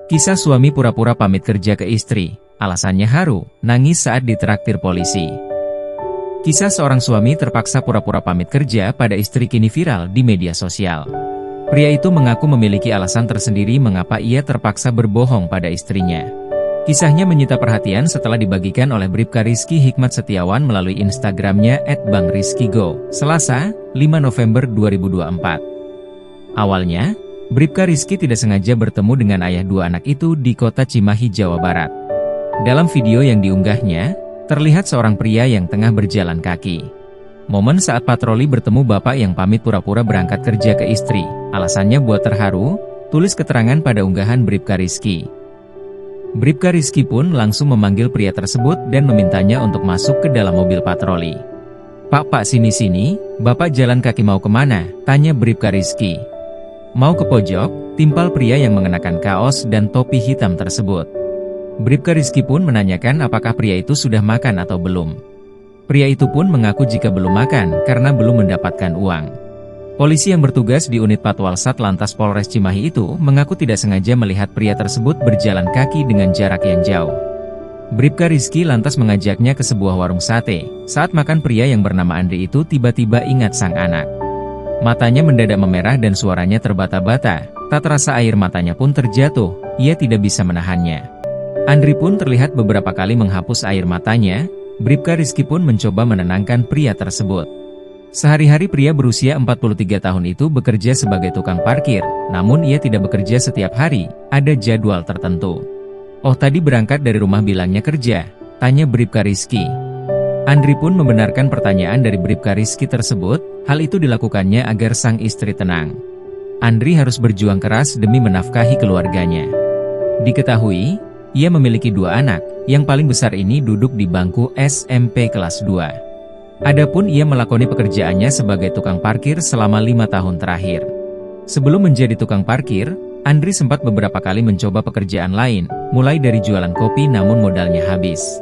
Kisah suami pura-pura pamit kerja ke istri, alasannya haru, nangis saat ditraktir polisi. Kisah seorang suami terpaksa pura-pura pamit kerja pada istri kini viral di media sosial. Pria itu mengaku memiliki alasan tersendiri mengapa ia terpaksa berbohong pada istrinya. Kisahnya menyita perhatian setelah dibagikan oleh Bribka Rizky Hikmat Setiawan melalui Instagramnya @bangrizkygo, Selasa, 5 November 2024. Awalnya, Bribka Rizky tidak sengaja bertemu dengan ayah dua anak itu di kota Cimahi, Jawa Barat. Dalam video yang diunggahnya, terlihat seorang pria yang tengah berjalan kaki. Momen saat patroli bertemu bapak yang pamit pura-pura berangkat kerja ke istri, alasannya buat terharu, tulis keterangan pada unggahan Bribka Rizky. Bribka Rizky pun langsung memanggil pria tersebut dan memintanya untuk masuk ke dalam mobil patroli. Pak, sini-sini, bapak jalan kaki mau kemana? Tanya Bribka Rizky. Mau ke pojok, timpal pria yang mengenakan kaos dan topi hitam tersebut. Bribka Rizky pun menanyakan apakah pria itu sudah makan atau belum. Pria itu pun mengaku jika belum makan karena belum mendapatkan uang. Polisi yang bertugas di unit Patwal Satlantas Polres Cimahi itu mengaku tidak sengaja melihat pria tersebut berjalan kaki dengan jarak yang jauh. Bribka Rizky lantas mengajaknya ke sebuah warung sate. Saat makan, pria yang bernama Andri itu tiba-tiba ingat sang anak. Matanya mendadak memerah dan suaranya terbata-bata, tak terasa air matanya pun terjatuh, ia tidak bisa menahannya. Andri pun terlihat beberapa kali menghapus air matanya. Bribka Rizky pun mencoba menenangkan pria tersebut. Sehari-hari pria berusia 43 tahun itu bekerja sebagai tukang parkir, namun ia tidak bekerja setiap hari, ada jadwal tertentu. Oh, tadi berangkat dari rumah bilangnya kerja, tanya Bribka Rizky. Andri pun membenarkan pertanyaan dari Bribka Rizky tersebut, hal itu dilakukannya agar sang istri tenang. Andri harus berjuang keras demi menafkahi keluarganya. Diketahui, ia memiliki dua anak, yang paling besar ini duduk di bangku SMP kelas 2. Adapun ia melakoni pekerjaannya sebagai tukang parkir selama 5 tahun terakhir. Sebelum menjadi tukang parkir, Andri sempat beberapa kali mencoba pekerjaan lain, mulai dari jualan kopi namun modalnya habis.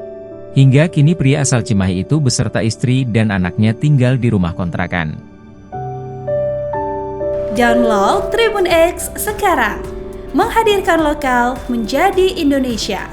Hingga kini pria asal Cimahi itu beserta istri dan anaknya tinggal di rumah kontrakan. Download Tribun X sekarang, menghadirkan lokal menjadi Indonesia.